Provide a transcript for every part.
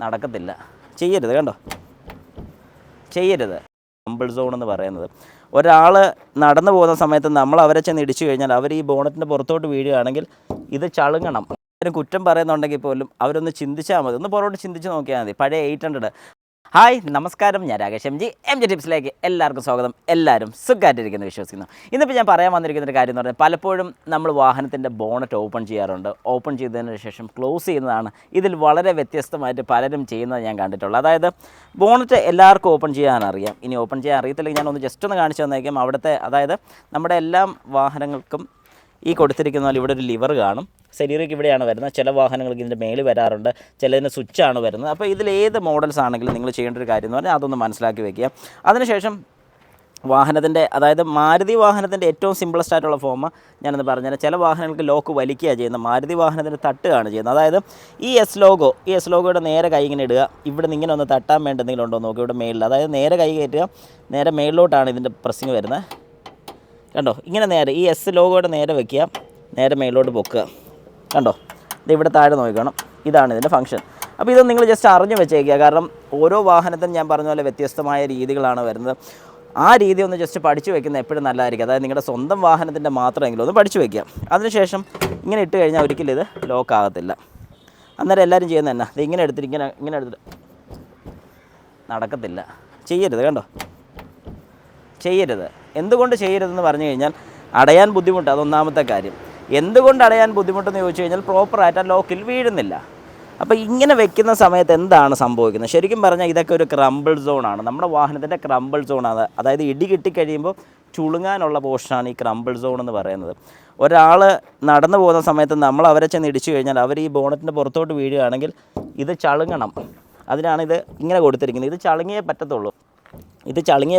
നടക്കത്തില്ല. ചെയ്യരുത്, കണ്ടോ, ചെയ്യരുത്. കംബിൾ സോൺ എന്ന് പറയുന്നത് ഒരാൾ നടന്നു പോകുന്ന സമയത്ത് നമ്മൾ അവരെ ചെന്ന് ഇടിച്ചു കഴിഞ്ഞാൽ അവർ ഈ ബോണറ്റിൻ്റെ പുറത്തോട്ട് വീഴുകയാണെങ്കിൽ ഇത് ചളുങ്ങണം. കുറ്റം പറയുന്നുണ്ടെങ്കിൽ പോലും അവരൊന്ന് ചിന്തിച്ചാൽ മതി, ഒന്ന് പുറകോട്ട് ചിന്തിച്ച് നോക്കിയാൽ മതി. പഴയ 800. ഹായ് നമസ്കാരം, ഞാൻ രാകേഷ് എം ജി ടിപ്സിലേക്ക് എല്ലാവർക്കും സ്വാഗതം. എല്ലാവരും സുഖമായിട്ടിരിക്കുന്നു വിശ്വസിക്കുന്നു. ഇന്നിപ്പോൾ ഞാൻ പറയാൻ വന്നിരിക്കുന്ന ഒരു കാര്യം എന്ന് പറഞ്ഞാൽ, പലപ്പോഴും നമ്മൾ വാഹനത്തിൻ്റെ ബോണറ്റ് ഓപ്പൺ ചെയ്യാറുണ്ട്. ഓപ്പൺ ചെയ്തതിന് ശേഷം ക്ലോസ് ചെയ്യുന്നതാണ് ഇതിൽ വളരെ വ്യത്യസ്തമായിട്ട് പലരും ചെയ്യുന്നത് ഞാൻ കണ്ടിട്ടുള്ളത്. അതായത് ബോണറ്റ് എല്ലാവർക്കും ഓപ്പൺ ചെയ്യാനറിയാം. ഇനി ഓപ്പൺ ചെയ്യാൻ അറിയത്തില്ലെങ്കിൽ ഞാനൊന്ന് ജസ്റ്റ് ഒന്ന് കാണിച്ചു തന്നേക്കാം. അവിടുത്തെ അതായത് നമ്മുടെ എല്ലാ വാഹനങ്ങൾക്കും ഈ കൊടുത്തിരിക്കുന്ന പോലെ ഇവിടെ ഒരു ലിവർ കാണും. സെരീറയ്ക്ക് ഇവിടെയാണ് വരുന്നത്. ചില വാഹനങ്ങൾക്ക് ഇതിൻ്റെ മേളിൽ വരാറുണ്ട്, ചിലതിന് സ്വിച്ചാണ് വരുന്നത്. അപ്പോൾ ഇതിലേത് മോഡൽസ് ആണെങ്കിലും നിങ്ങൾ ചെയ്യേണ്ട ഒരു കാര്യം എന്ന് പറഞ്ഞാൽ അതൊന്ന് മനസ്സിലാക്കി വെക്കുക. അതിനുശേഷം വാഹനത്തിൻ്റെ, അതായത് മാരുതി വാഹനത്തിൻ്റെ ഏറ്റവും സിമ്പിളസ്റ്റ് ആയിട്ടുള്ള ഫോം ഞാനൊന്ന് പറഞ്ഞാൽ, ചില വാഹനങ്ങൾക്ക് ലോക്ക് വലിക്കുകയാണ് ചെയ്യുന്നത്. മാരുതി വാഹനത്തിൻ്റെ തട്ടുകയാണ് ചെയ്യുന്നത്. അതായത് ഈ എസ് ലോഗോയുടെ നേരെ കൈ ഇങ്ങനെ ഇടുക. ഇവിടെ നിന്ന് ഇങ്ങനെ ഒന്ന് തട്ടാൻ വേണ്ടി എന്തെങ്കിലും ഉണ്ടോ നോക്കുക. ഇവിടെ മേളിൽ, അതായത് നേരെ കൈ കയറ്റുക. നേരെ മേളിലോട്ടാണ് ഇതിൻ്റെ പ്രസ്സിങ് വരുന്നത്. കണ്ടോ, ഇങ്ങനെ നേരെ ഈ എസ് ലോഗോയുടെ നേരെ വയ്ക്കുക, നേരെ മേളിലോട്ട് പൊക്കുക. കണ്ടോ, ഇത് ഇവിടെ താഴെ നോക്കണം. ഇതാണ് ഇതിൻ്റെ ഫംഗ്ഷൻ. അപ്പോൾ ഇത് നിങ്ങൾ ജസ്റ്റ് അറിഞ്ഞു വെച്ചേക്കുക. കാരണം ഓരോ വാഹനത്തിനും ഞാൻ പറഞ്ഞ പോലെ വ്യത്യസ്തമായ രീതികളാണ് വരുന്നത്. ആ രീതി ഒന്ന് ജസ്റ്റ് പഠിച്ചു വെക്കുന്നത് എപ്പോഴും നല്ലതായിരിക്കും. അതായത് നിങ്ങളുടെ സ്വന്തം വാഹനത്തിൻ്റെ മാത്രമെങ്കിലും ഒന്ന് പഠിച്ചു വയ്ക്കുക. അതിനുശേഷം ഇങ്ങനെ ഇട്ട് കഴിഞ്ഞാൽ ഒരിക്കലും ഇത് ലോക്ക് ആകത്തില്ല. അന്നേരം എല്ലാവരും ചെയ്യുന്നത് തന്നെ, ഇത് ഇങ്ങനെ എടുത്തിട്ട് ഇങ്ങനെ എടുത്തിട്ട് നടക്കത്തില്ല. ചെയ്യരുത്, കണ്ടോ, ചെയ്യരുത്. എന്തുകൊണ്ട് ചെയ്യരുതെന്ന് പറഞ്ഞു കഴിഞ്ഞാൽ, അടയാൻ ബുദ്ധിമുട്ട്, അതൊന്നാമത്തെ കാര്യം. എന്തുകൊണ്ട് അടയാൻ ബുദ്ധിമുട്ടെന്ന് ചോദിച്ചു കഴിഞ്ഞാൽ, പ്രോപ്പറായിട്ട് ആ ലോക്കിൽ വീഴുന്നില്ല. അപ്പോൾ ഇങ്ങനെ വെക്കുന്ന സമയത്ത് എന്താണ് സംഭവിക്കുന്നത്? ശരിക്കും പറഞ്ഞാൽ ഇതൊക്കെ ഒരു ക്രംബിൾ സോണാണ്, നമ്മുടെ വാഹനത്തിൻ്റെ ക്രംബിൾ സോണാണ്. അതായത് ഇടി കിട്ടിക്കഴിയുമ്പോൾ ചുളുങ്ങാനുള്ള പോർഷനാണ് ഈ ക്രംബിൾ സോൺ എന്ന് പറയുന്നത്. ഒരാൾ നടന്നു പോകുന്ന സമയത്ത് നമ്മൾ അവരെ ചെന്ന് ഇടിച്ചു കഴിഞ്ഞാൽ അവർ ഈ ബോണറ്റിൻ്റെ പുറത്തോട്ട് വീഴുകയാണെങ്കിൽ ഇത് ചളുങ്ങണം. അതിനാണ് ഇത് ഇങ്ങനെ കൊടുത്തിരിക്കുന്നത്. ഇത് ചളുങ്ങിയേ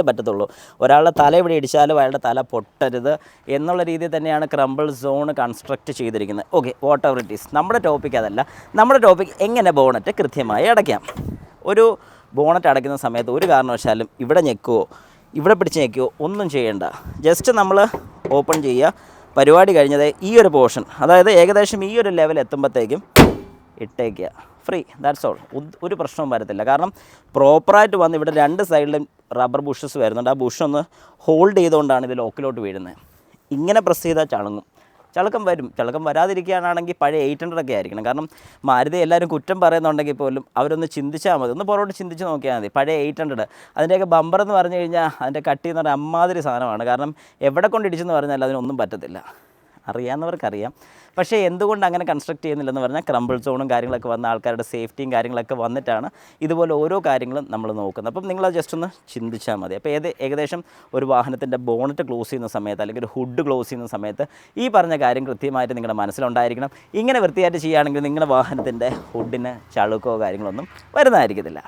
പറ്റത്തുള്ളൂ. ഒരാളുടെ തല ഇവിടെ ഇടിച്ചാലും അയാളുടെ തല പൊട്ടരുത് എന്നുള്ള രീതിയിൽ തന്നെയാണ് ക്രംബിൾ സോൺ കൺസ്ട്രക്റ്റ് ചെയ്തിരിക്കുന്നത്. Okay, what ever it is, നമ്മുടെ ടോപ്പിക് അതല്ല. നമ്മുടെ ടോപ്പിക് എങ്ങനെ ബോണറ്റ് കൃത്യമായി അടയ്ക്കാം. ഒരു ബോണറ്റ് അടയ്ക്കുന്ന സമയത്ത് ഒരു കാരണവശാലും ഇവിടെ ഞെക്കുവോ ഇവിടെ പിടിച്ച് ഞെക്കുവോ ഒന്നും ചെയ്യേണ്ട. ജസ്റ്റ് നമ്മൾ ഓപ്പൺ ചെയ്യുക. പരിപാടി കഴിഞ്ഞത് ഈ ഒരു പോർഷൻ, അതായത് ഏകദേശം ഈ ഒരു ലെവൽ എത്തുമ്പോഴത്തേക്കും ഇട്ടേക്കുക. Free, that's all. ഒരു പ്രശ്നവും വരത്തില്ല. കാരണം പ്രോപ്പറായിട്ട് വന്ന് ഇവിടെ രണ്ട് സൈഡിലും റബ്ബർ ബുഷസ് വരുന്നുണ്ട്. ആ ബുഷ് ഒന്ന് ഹോൾഡ് ചെയ്തുകൊണ്ടാണ് ഇത് ലോക്കിലോട്ട് വീഴുന്നത്. ഇങ്ങനെ പ്രസ് ചെയ്താൽ ചളുക്കം വരും. ചളുക്കം വരാതിരിക്കുകയാണെങ്കിൽ പഴയ 800 ആയിരിക്കണം. കാരണം മാരുതി എല്ലാവരും കുറ്റം പറയുന്നുണ്ടെങ്കിൽ പോലും അവരൊന്ന് ചിന്തിച്ചാൽ മതി, ഒന്ന് പുറകോട്ട് ചിന്തിച്ച് നോക്കിയാൽ മതി. പഴയ 800 അതിൻ്റെയൊക്കെ ബമ്പർ എന്ന് പറഞ്ഞു കഴിഞ്ഞാൽ അതിൻ്റെ കട്ടി എന്ന് പറഞ്ഞാൽ അമ്മാതിരി സാധനമാണ്. കാരണം എവിടെ കൊണ്ടിടിച്ചെന്ന് പറഞ്ഞാൽ അതിനൊന്നും പറ്റത്തില്ല. അറിയാവുന്നവർക്കറിയാം. പക്ഷേ എന്തുകൊണ്ട് അങ്ങനെ കൺസ്ട്രക്ട് ചെയ്യുന്നില്ലെന്ന് പറഞ്ഞാൽ, ക്രംബിൾ സോണും കാര്യങ്ങളൊക്കെ വന്ന ആൾക്കാരുടെ സേഫ്റ്റിയും കാര്യങ്ങളൊക്കെ വന്നിട്ടാണ് ഇതുപോലെ ഓരോ കാര്യങ്ങളും നമ്മൾ നോക്കുന്നത്. അപ്പം നിങ്ങളത് ജസ്റ്റ് ഒന്ന് ചിന്തിച്ചാൽ മതി. അപ്പോൾ ഏകദേശം ഒരു വാഹനത്തിൻ്റെ ബോണറ്റ് ക്ലോസ് ചെയ്യുന്ന സമയത്ത്, അല്ലെങ്കിൽ ഒരു ഹുഡ് ക്ലോസ് ചെയ്യുന്ന സമയത്ത് ഈ പറഞ്ഞ കാര്യം കൃത്യമായിട്ട് നിങ്ങളുടെ മനസ്സിലുണ്ടായിരിക്കണം. ഇങ്ങനെ വൃത്തിയായിട്ട് ചെയ്യുകയാണെങ്കിൽ നിങ്ങളുടെ വാഹനത്തിൻ്റെ ഹുഡിന് ചളുക്കോ കാര്യങ്ങളൊന്നും വരുന്നതായിരിക്കത്തില്ല.